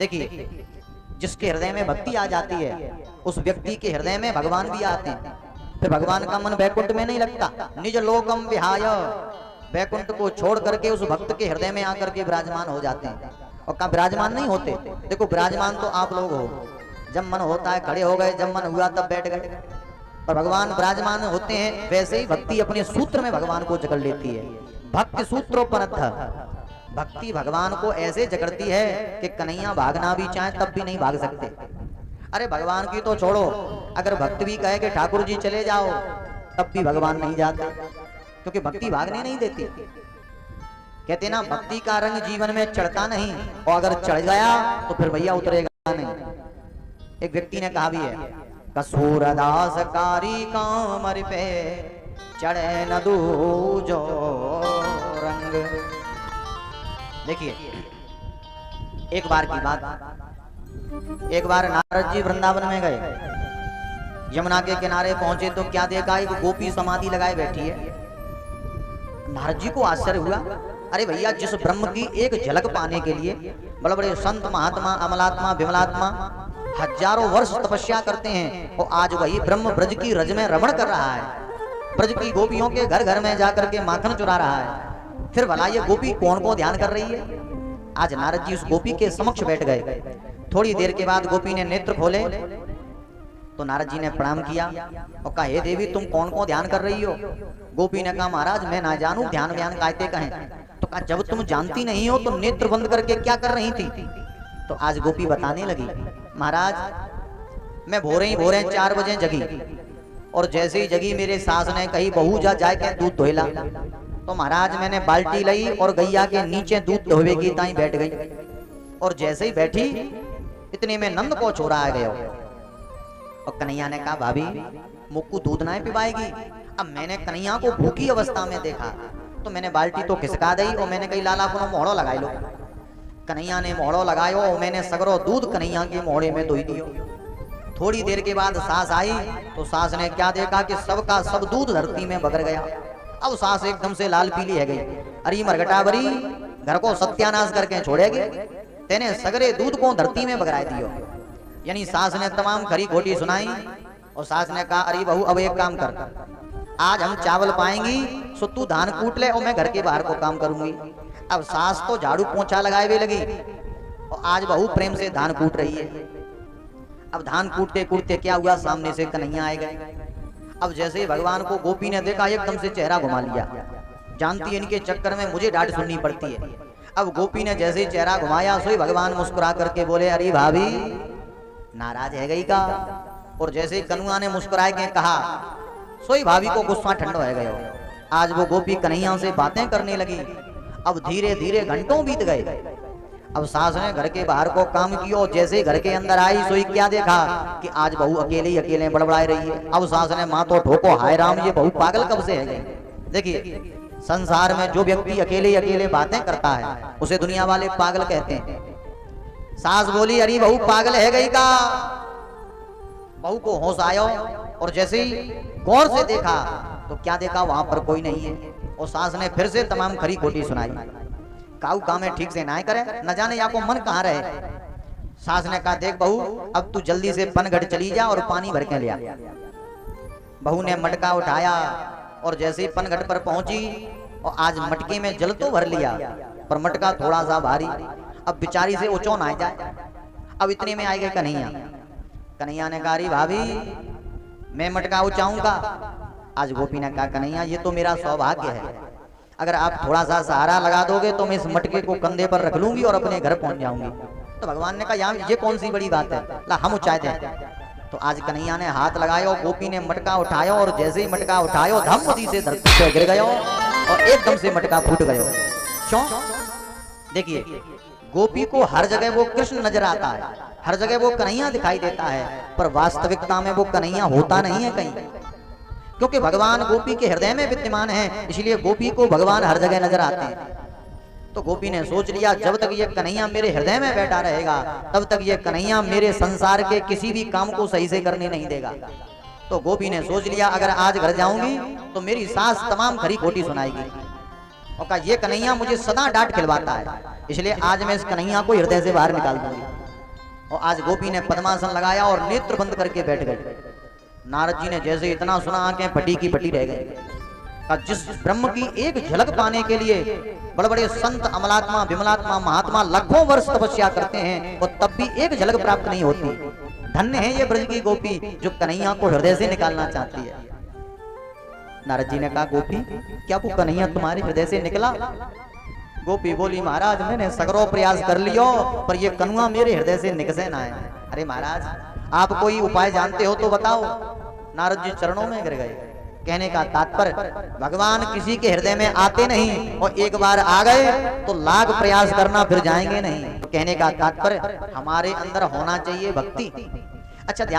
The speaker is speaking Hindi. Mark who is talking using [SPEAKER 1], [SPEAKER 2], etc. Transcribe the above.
[SPEAKER 1] देखिए, जिसके हृदय में भक्ति आ जाती है उस व्यक्ति के हृदय में भगवान भी आते हैं। फिर भगवान का मन वैकुंठ में नहीं लगता। निज लोकम विहाय, वैकुंठ को छोड़ करके उस भक्त के हृदय में आकर के विराजमान हो जाते हैं। और कहाँ विराजमान नहीं होते? देखो, विराजमान तो आप लोग हो, जब मन होता है खड़े हो गए, जब मन हुआ तब बैठ गए। और भगवान विराजमान होते हैं। वैसे ही भक्ति अपने सूत्र में भगवान को जकड़ लेती है। भक्ति सूत्रोपनद्ध, भक्ति भगवान को ऐसे जकड़ती है कि कन्हैया भागना भी चाहे तब भी नहीं भाग सकते। अरे भगवान की तो छोड़ो, अगर भक्त भी कहे कि ठाकुर जी चले जाओ तब भी भगवान नहीं जाते, क्योंकि भक्ति भागने नहीं देती। कहते ना, भक्ति का रंग जीवन में चढ़ता नहीं, और अगर चढ़ गया तो फिर भैया उतरेगा नहीं। एक व्यक्ति ने कहा भी है, कसूरदास कारी कामर पे चढ़े न दूजो रंग। देखिए, एक बार की बात, एक बार नारद जी वृंदावन में गए। यमुना के किनारे पहुंचे तो क्या देखा, एक गोपी समाधि लगाए बैठी है। नारद जी को आश्चर्य हुआ, अरे भैया, जिस ब्रह्म की एक झलक पाने के लिए बड़े बड़े संत महात्मा, अमलात्मा, विमलात्मा हजारों वर्ष तपस्या करते हैं, और आज वही ब्रह्म ब्रज की रज में रमण कर रहा है, ब्रज की गोपियों के घर घर में जाकर के माखन चुरा रहा है। फिर भला ये गोपी कौन को ध्यान कर रही है? आज नारद जी उस गोपी के समक्ष बैठ गए। थोड़ी देर के बाद गोपी ने नेत्र खोले तो नारद जी ने प्रणाम किया और कहा, हे देवी, तुम कौन को ध्यान कर रही हो? गोपी ने कहा, महाराज मैं ना जानू, ध्यान व्यान कायते कहें। तो कहा, जब तुम जानती नहीं हो तो नेत्र बंद करके क्या कर रही थी? तो आज गोपी बताने लगी, महाराज मैं भोरे 4 बजे जगी, और जैसे ही जगी मेरे सास ने कही, बहू जा जाए के दूध धोएला। तो महाराज मैंने बाल्टी लाई और गैया के नीचे दूध धोवेगी ताई बैठ गई, और जैसे ही बैठी इतने में नंद को छोरा आ गया। और कन्हैया ने कहा, भाभी मुक्कू दूध ना पिवाएगी? अब मैंने कन्हैया को भूखी अवस्था में देखा तो मैंने बाल्टी तो खिसका दी, और मैंने कही, लाला को मोहड़ो लगाई लो। कन्हैया ने मोहड़ो लगायो, और मैंने सगरो दूध कन्हैया के मोहड़े में धोई दियो। थोड़ी देर के बाद सास आई तो सास ने क्या देखा कि सबका सब दूध धरती में बगर गया। अब सास एकदम से लाल पीली है गई, अरे मरगटावरी, घर को सत्यानाश करके छोड़ेगी, तेने सगरे दूध को धरती में बगराए दियो। यानी सास ने तमाम खरी खोटी सुनाई, और सास ने कहा, अरे बहू अब एक काम कर, आज हम चावल पाएंगी सो तू धान कूट ले और मैं घर के बाहर को काम करूंगी। अब सास तो झाड़ू पोंछा लगाए हुए लगी, और आज बहू प्रेम से धान कूट रही है। अब धान कूटते कूटते क्या हुआ, सामने से कन्हैया आए गए। अब जैसे ही भगवान को गोपी ने देखा, एकदम से चेहरा घुमा लिया। जानती है इनके चक्कर में मुझे डांट सुननी पड़ती है। अब गोपी ने जैसे ही चेहरा घुमाया सो ही भगवान मुस्कुरा करके बोले, अरे भाभी नाराज है गई का? और जैसे ही कन्हैया ने मुस्कुराए के कहा सो ही भाभी को गुस्सा ठंडो है गयो। आज वो गोपी कन्हैया से बातें करने लगी। अब धीरे धीरे घंटों बीत गए। अब सास ने घर के बाहर को काम किया, और जैसे ही घर के अंदर आई सोई क्या देखा कि आज बहू अकेले बड़बड़ाई रही है। अब सास ने माँ तो ठोको, हाय राम, ये बहू पागल कब से है? देखिए, संसार में जो व्यक्ति अकेले बातें करता है उसे दुनिया वाले पागल कहते हैं। सास बोली, अरे बहू पागल है गई का? बहू को होश आयो, और जैसे ही गौर से देखा तो क्या देखा, वहां पर कोई नहीं है। और सास ने फिर से तमाम खरी खोटी सुनाई। काऊ काम है ठीक से ना करे, न जाने या को मन कहाँ रहे। सास ने कहा, देख बहू, अब तू जल्दी से पनघट चली जा और पानी भर के ले आ। बहू ने मटका उठाया, और जैसे ही पनघट पर पहुंची, और आज मटके में जल तो भर लिया पर मटका थोड़ा सा भारी। अब बेचारी से ऊंचो ना जाए। अब इतने में आएगा कन्हैया। कन्हैया ने कहा, भाभी मैं मटका ऊंचाऊंगा। आज गोपी ने कहा, कन्हैया ये तो मेरा सौभाग्य है, अगर आप थोड़ा सा सहारा लगा दोगे तो मैं इस मटके को कंधे पर रख लूंगी और अपने घर पहुंच जाऊंगी। तो भगवान ने कहा, यार ये कौन सी बड़ी बात है, ला हम उचाए दें। तो आज कन्हैया ने हाथ लगाया, गोपी ने मटका उठाया, और जैसे ही मटका उठायो धम्मदी से धरती पर गिर गयो, और एकदम से मटका फूट गयो। क्यों? देखिए, गोपी को हर जगह वो कृष्ण नजर आता है, हर जगह वो कन्हैया दिखाई देता है, पर वास्तविकता में वो कन्हैया होता नहीं है कहीं, क्योंकि भगवान गोपी के हृदय में विद्यमान है, इसलिए गोपी को भगवान हर जगह नजर आते हैं। तो गोपी ने सोच लिया, जब तक ये कन्हैया मेरे हृदय में बैठा रहेगा तब तक ये कन्हैया मेरे संसार के किसी भी काम को सही से करने नहीं देगा। तो गोपी ने सोच लिया, अगर आज घर जाऊंगी तो मेरी सास तमाम खरी खोटी सुनाएगी, और कहा ये कन्हैया मुझे सदा डांट खिलवाता है, इसलिए आज मैं इस कन्हैया को हृदय से बाहर निकाल दूंगी। और आज गोपी ने पद्मासन लगाया और नेत्र बंद करके बैठ गए। नारद जी ने जैसे इतना सुना, आंखें फटी की फटी रह गई। जिस ब्रह्म की एक झलक पाने के लिए बड़े बड़े संत, अमलात्मा, विमलात्मा, महात्मा लाखों वर्ष तपस्या करते हैं और तब भी एक झलक प्राप्त नहीं होती। धन्य है ये ब्रज की गोपी जो कन्हैया को हृदय से निकालना चाहती है। नारद जी ने कहा, गोपी क्या वो कन्हैया तुम्हारे हृदय से निकला? गोपी बोली, महाराज मैंने सगरो प्रयास कर लियो पर ये कनुआ मेरे हृदय से निकसे ना है। अरे महाराज आप कोई उपाय जानते हो तो बताओ। नारद जी चरणों में गिर गए। कहने का तात्पर्य, भगवान किसी के हृदय में आते नहीं और एक बार आ गए तो लाख प्रयास करना फिर जाएंगे नहीं। कहने का तात्पर्य हमारे अंदर होना चाहिए भक्ति। अच्छा ध्यान